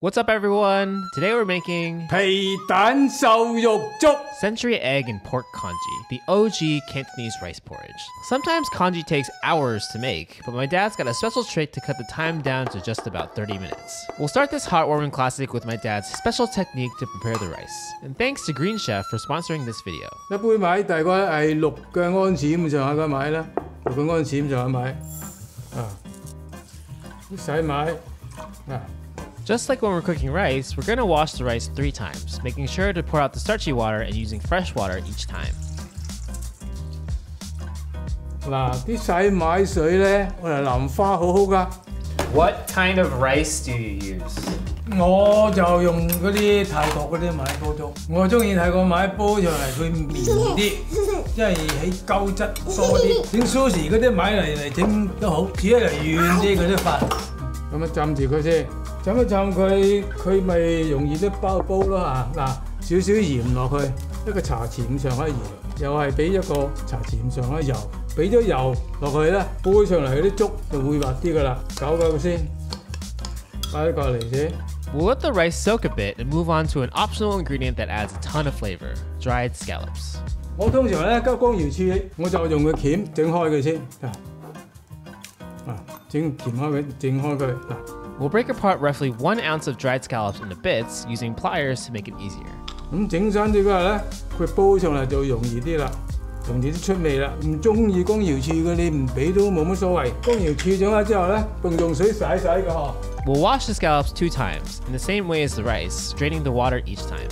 What's up, everyone? Today we're making 皮蛋瘦肉粥 century egg and pork congee, the OG Cantonese rice porridge. Sometimes congee takes hours to make, but my dad's got a special trick to cut the time down to just about 30 minutes. We'll start this heartwarming classic with my dad's special technique to prepare the rice. And thanks to Green Chef for sponsoring this video. 一杯米大概係6嘅安士咁上下嘅米啦，6嘅安士咁上下米洗米 Just like when we're cooking rice, we're going to wash the rice 3 times, making sure to pour out the starchy water and using fresh water each time. 嗱，啲洗米水咧，我哋淋花好好噶。What kind of rice do you use? 我就用嗰啲泰國嗰啲米煲粥，我中意泰國米煲上嚟佢綿啲，即係起膠質多啲。整 sushi 嗰啲米嚟整都好，煮嚟軟啲嗰啲飯。咁啊浸住佢先。 浸一浸佢，佢咪容易啲煲咯嚇。嗱，少少鹽落去，一個茶匙咁上下鹽，又係俾一個茶匙咁上下油，俾咗油落去咧，煲上嚟嗰啲粥就會滑啲噶啦。攪佢先，擺啲過嚟先。We'll let the rice soak a bit and move on to an optional ingredient that adds a ton of flavor: dried scallops. 我通常咧急光瑤柱，我就用個鉗整開佢先。整鉗開佢，整開佢嗱。 We'll break apart roughly 1 ounce of dried scallops into bits using pliers to make it easier. 咁整身啲嗰日咧，佢煲上嚟就容易啲啦，容易啲出味啦。唔中意光瑤柱嘅，你唔俾都冇乜所謂。光瑤柱整咗之後咧，用水洗嘅嗬。We'll wash the scallops 2 times, in the same way as the rice, draining the water each time.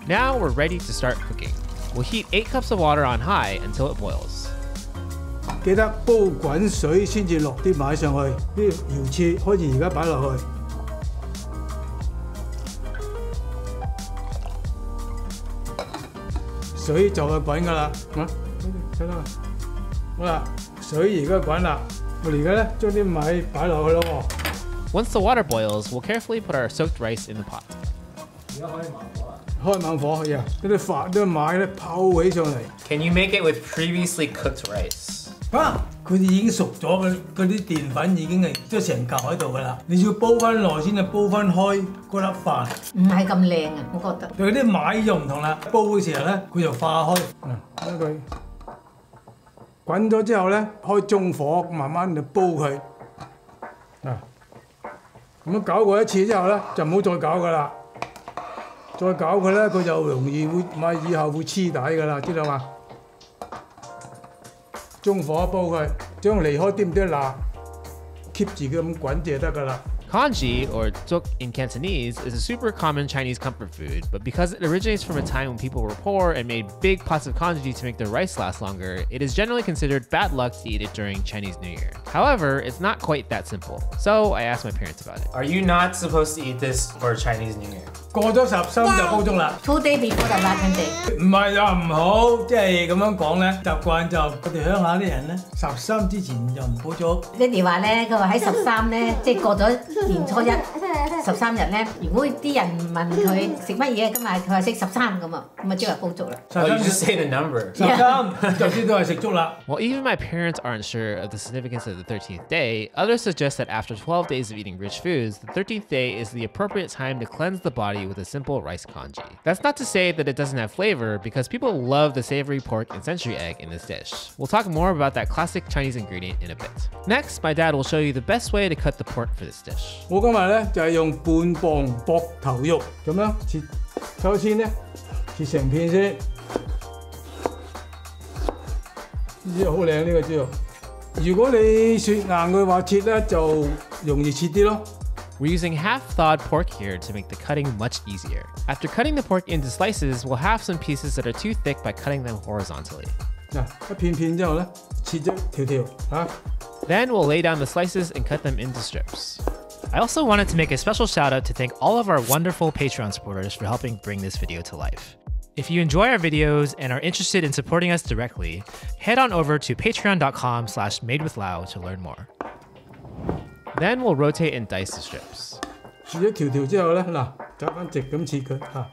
Now we're ready to start cooking. We'll heat 8 cups of water on high until it boils. 記得煲滾水先至落啲米上去，啲瑤柱開始而家擺落去。水就係滾㗎啦，睇啦，好啦，水而家滾啦，我哋而家咧將啲米擺落去咯喎。Once the water boils, we'll carefully put our soaked rice in the pot. 而家開猛火啦！開猛火呀！啲米咧泡起上嚟。Can you make it with previously cooked rice? 佢哋已經熟咗嗰啲澱粉已經係即係成嚿喺度㗎啦，你要煲翻耐先至煲翻開嗰粒飯。唔係咁靚啊，我覺得。佢啲米就唔同啦，煲嘅時候咧，佢就化開。等佢滾咗之後咧，開中火慢慢就煲佢。咁樣攪過一次之後咧，就唔好再攪㗎啦。再攪佢咧，佢就容易會以後會黐底㗎啦，知道嘛？ 中火煲佢，將離開啲唔啲辣 ，keep 住佢咁滾就得㗎啦。 Congee, or tuk in Cantonese, is a super common Chinese comfort food, but because it originates from a time when people were poor and made big pots of congee to make their rice last longer, it is generally considered bad luck to eat it during Chinese New Year. However, it's not quite that simple, so I asked my parents about it. Are you not supposed to eat this for Chinese New Year? 過咗13就煲盅啦。2 days before 就辣緊地。唔係啊，唔好，即係咁樣講咧，習慣就我哋鄉下啲人咧，13之前就唔煲盅。爹哋話咧，佢話喺13咧，即係過咗年初一13日咧，如果啲人問佢食乜嘢，今日佢話食13咁啊，咁啊即係煲粥啦。Oh, you just say the number. 13就知道係食粥啦。While even my parents aren't sure of the significance of the 13th day, others suggest that after 12 days of eating rich foods, the 13th day is the appropriate time to cleanse the body with a simple rice congee. That's not to say that it doesn't have flavor, because people love the savory pork and century egg in this dish. We'll talk more about that classic Chinese ingredient in a bit. Next, my dad will show you the best way to cut the pork for this dish. 我今日咧就係用半磅膊頭肉咁樣切，首先咧切成片先。呢個好靚呢個豬肉，如果你雪硬嘅話切咧就容易切啲咯。 We're using half-thawed pork here to make the cutting much easier. After cutting the pork into slices, we'll have some pieces that are too thick by cutting them horizontally. 嗱，一片片之後咧，切咗條條嚇。Then we'll lay down the slices and cut them into strips. I also wanted to make a special shout out to thank all of our wonderful Patreon supporters for helping bring this video to life. If you enjoy our videos and are interested in supporting us directly, head on over to patreon.com/madewithlau to learn more. Then we'll rotate and dice the strips. 切咗條條之後咧，嗱，揸翻直咁切佢嚇。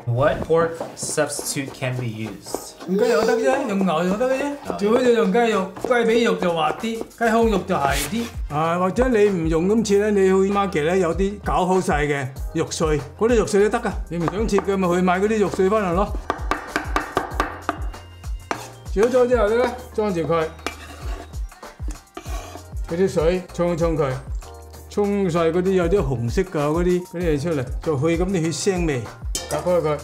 What pork substitute can be used? 用雞肉得啫，用牛肉得嘅啫。最好就用雞肉，雞髀肉就滑啲，雞胸肉就鞋啲。或者你唔用咁切咧，你去 market 咧有啲搞好晒嘅肉碎，嗰啲肉碎都得噶。你唔想切嘅咪去買嗰啲肉碎翻嚟咯。煮咗之後咧，裝住佢，嗰啲水沖一沖佢，沖晒嗰啲有啲紅色㗎嗰啲嘢出嚟，就去咁啲血腥味，隔開佢。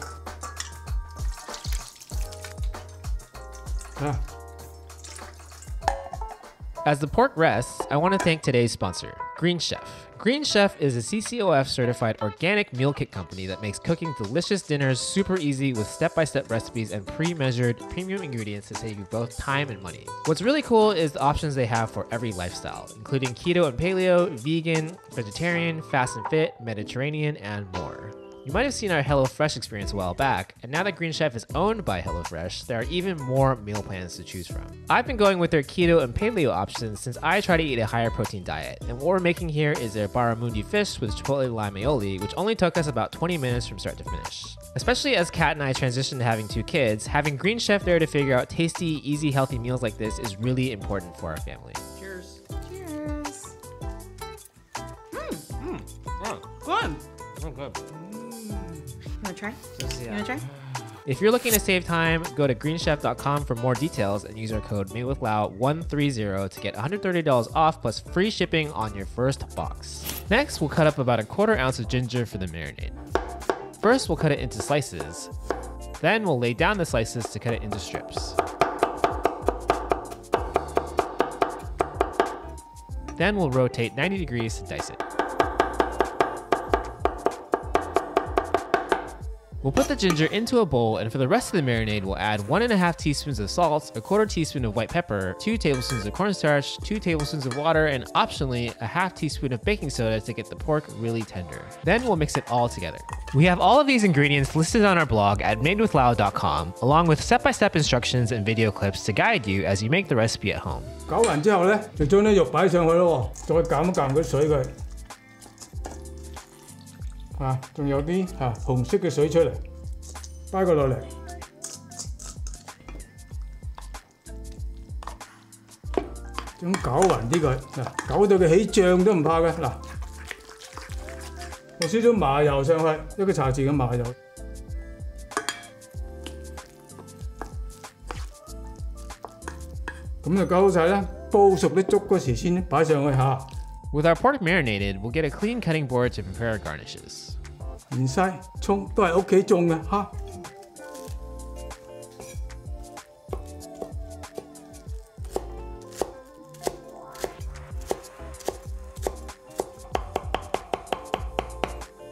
As the pork rests, I want to thank today's sponsor, Green Chef. Green Chef is a CCOF certified organic meal kit company that makes cooking delicious dinners super easy with step-by-step recipes and pre-measured premium ingredients to save you both time and money. What's really cool is the options they have for every lifestyle, including keto and paleo, vegan, vegetarian, fast and fit, Mediterranean, and more. You might have seen our HelloFresh experience a while back, and now that Green Chef is owned by HelloFresh, there are even more meal plans to choose from. I've been going with their keto and paleo options since I try to eat a higher protein diet, and what we're making here is their barramundi fish with chipotle lime aioli, which only took us about 20 minutes from start to finish. Especially as Kat and I transitioned to having 2 kids, having Green Chef there to figure out tasty, easy, healthy meals like this is really important for our family. Cheers. Cheers. Oh, Good. oh, good. You wanna try? You wanna try? If you're looking to save time, go to greenchef.com for more details and use our code MadeWithLau130 to get $130 off plus free shipping on your first box. Next, we'll cut up about 1/4 ounce of ginger for the marinade. First, we'll cut it into slices. Then we'll lay down the slices to cut it into strips. Then we'll rotate 90 degrees to dice it. We'll put the ginger into a bowl, and for the rest of the marinade, we'll add 1.5 teaspoons of salt, 1/4 teaspoon of white pepper, 2 tablespoons of cornstarch, 2 tablespoons of water, and optionally, a 1/2 teaspoon of baking soda to get the pork really tender. Then we'll mix it all together. We have all of these ingredients listed on our blog at madewithlau.com, along with step-by-step instructions and video clips to guide you as you make the recipe at home. 搞完之後咧，就將啲肉擺上去咯喎，再減一減嗰水佢。仲有啲紅色嘅水出嚟，擺佢落嚟。咁攪勻啲佢，攪到佢起醬都唔怕嘅。落少少麻油上去，一個茶匙嘅麻油。咁就搞好晒啦，煲熟啲粥嗰時先擺上去嚇。With our pork marinated, we'll get a clean cutting board to prepare our garnishes. 芫茜、葱都係屋企種嘅嚇。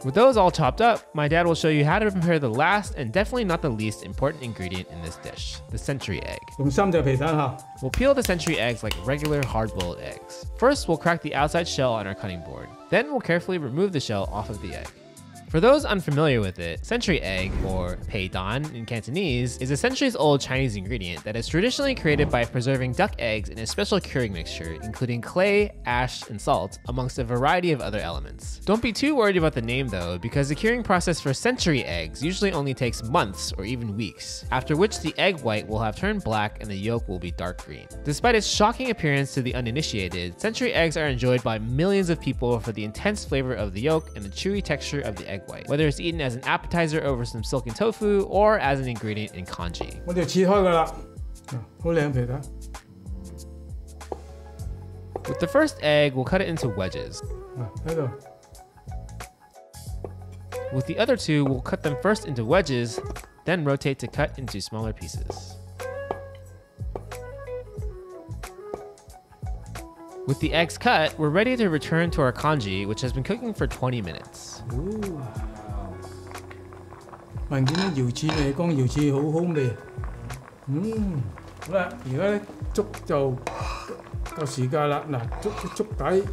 With those all chopped up, my dad will show you how to prepare the last and definitely not the least important ingredient in this dish, the century egg. 用3隻皮蛋嚇。 We'll peel the century eggs like regular hard-boiled eggs. First, we'll crack the outside shell on our cutting board. Then we'll carefully remove the shell off of the egg. For those unfamiliar with it, century egg, or pei dan in Cantonese, is a centuries-old Chinese ingredient that is traditionally created by preserving duck eggs in a special curing mixture, including clay, ash, and salt, amongst a variety of other elements. Don't be too worried about the name though, because the curing process for century eggs usually only takes months or even weeks, after which the egg white will have turned black and the yolk will be dark green. Despite its shocking appearance to the uninitiated, century eggs are enjoyed by millions of people for the intense flavor of the yolk and the chewy texture of the egg white, whether it's eaten as an appetizer over some silken tofu or as an ingredient in congee. 我哋切開㗎啦，好靚皮蛋。 With the first egg, we'll cut it into wedges. 喺度。 With the other two, we'll cut them first into wedges, then rotate to cut into smaller pieces. With the eggs cut, we're ready to return to our congee, which has been cooking for 20 minutes. 聞見啲瑤柱味，講瑤柱好好味。好啦，而家咧粥就夠時間啦。粥底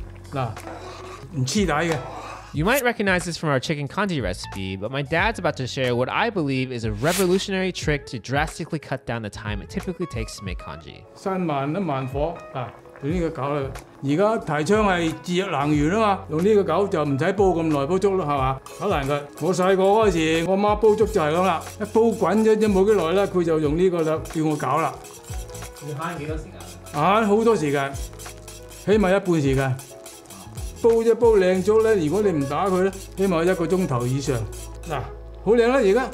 唔黐底嘅。 You might recognize this from our chicken congee recipe, but my dad's about to share what I believe is a revolutionary trick to drastically cut down the time it typically takes to make congee. 閂慢火用呢個餃啦。而家提倡係節約能源啊嘛，用呢個餃就唔使煲咁耐煲粥啦，係嘛？攪爛佢。我細個嗰時，我媽煲粥就係咁啦，一煲滾咗冇幾耐咧，佢就用呢個啦，叫我攪啦。你慳幾多時間？慳好多時間，起碼一半時間。煲一煲靚粥咧，如果你唔打佢咧，起碼1個鐘頭以上。嗱，好靚啦，而家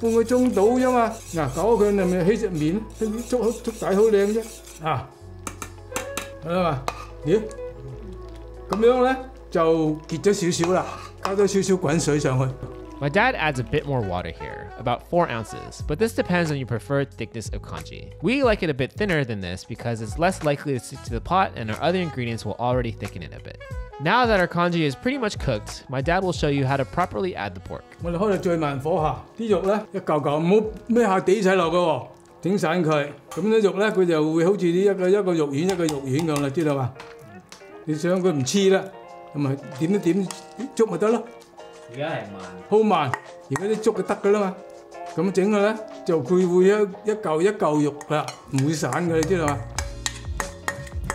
半個鐘到啫嘛。嗱，攪佢你咪起隻面，啲粥底好靚啫。啊，係啦嘛。咦，咁樣咧就結咗少少啦，加咗少少滾水上去。My dad adds a bit more water here, about 4 ounces, but this depends on your preferred thickness of congee. We like it a bit thinner than this because it's less likely to stick to the pot and our other ingredients will already thicken it a bit. Now that our congee is pretty much cooked, my dad will show you how to properly add the pork. 我哋開到最慢火下，啲肉咧一嚿嚿唔好孭下地晒落嘅喎，整散佢。咁啲肉咧佢就會好似一個肉丸一個肉丸咁啦，知道嘛？你想佢唔黐啦，咁咪點一點粥咪得咯。而家係慢，好慢，而家啲粥就得噶啦嘛。咁整佢咧就佢會一嚿肉啦，唔會散嘅，你知道嘛？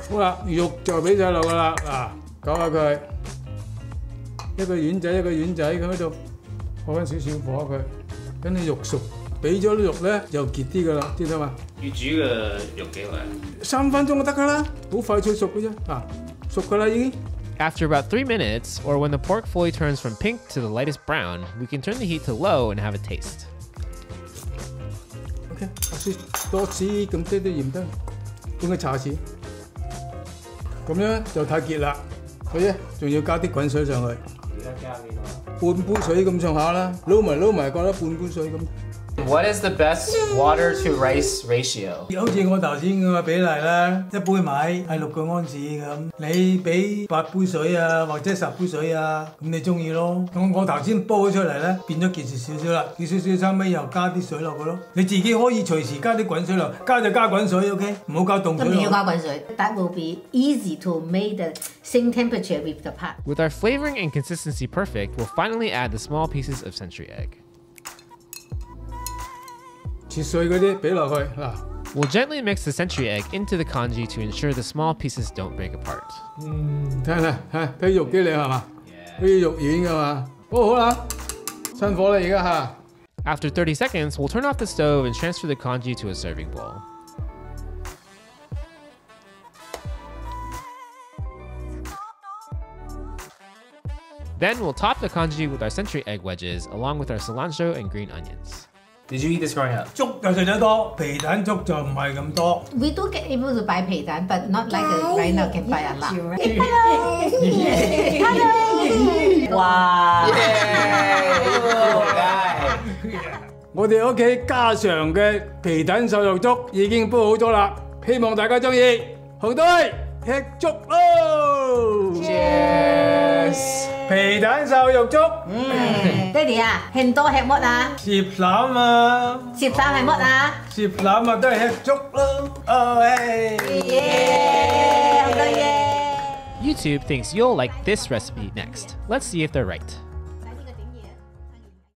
好啦，肉就俾晒落噶啦，嗱，攪下佢，一個丸仔咁喺度，開翻少少火佢，等啲肉熟，俾咗啲肉咧就結啲噶啦，知道嘛？要煮嘅肉幾耐？3分鐘就得噶啦，好快脆熟嘅啫，熟噶啦已經。After about 3 minutes, or when the pork fully turns from pink to the lightest brown, we can turn the heat to low and have a taste. OK， 多啲咁啲鹽得，半個茶匙。咁樣就太結啦，佢啫，仲要加啲滾水上去。而家加幾多？半杯水咁上下啦，撈埋，覺得半杯水咁。What is the best water to rice ratio? 好似我頭先咁嘅比例啦，一杯米係6個安士咁，你俾8杯水啊，或者10杯水啊，咁你中意咯。咁我頭先煲咗出嚟咧，變咗結實少少啦，結少少收尾又加啲水落去咯。你自己可以隨時加啲滾水落，加就加滾水 ，OK， 唔好加凍水。一定要加滾水。That will be easy to make the same temperature with the pot. With our flavoring and consistency perfect, we'll finally add the small pieces of century egg. 切碎嗰啲俾落去嗱。We'll gently mix the century egg into the congee to ensure the small pieces don't break apart. 睇肉幾靚係嘛？好似肉丸㗎嘛。好啦，新火啦而家嚇。After 30 seconds, we'll turn off the stove and transfer the congee to a serving bowl. Then we'll top the congee with our century egg wedges along with our cilantro and green onions. Did you eat this growing up? 粥就食得多，皮蛋粥就唔係咁多。We do get able to buy 皮蛋 but not like right now can buy a lot. Hello. Wow. Guy. 我哋屋企家常嘅皮蛋瘦肉粥已經煲好咗啦，希望大家中意。紅隊吃粥咯 Cheers. 皮蛋瘦肉粥。爹哋啊，吃多吃乜啊？攝腩啊！攝腩係乜啊？攝腩啊，都係吃粥咯。哦嘿！耶！好多嘢。YouTube thinks you'll like this recipe next. Let's see if they're right.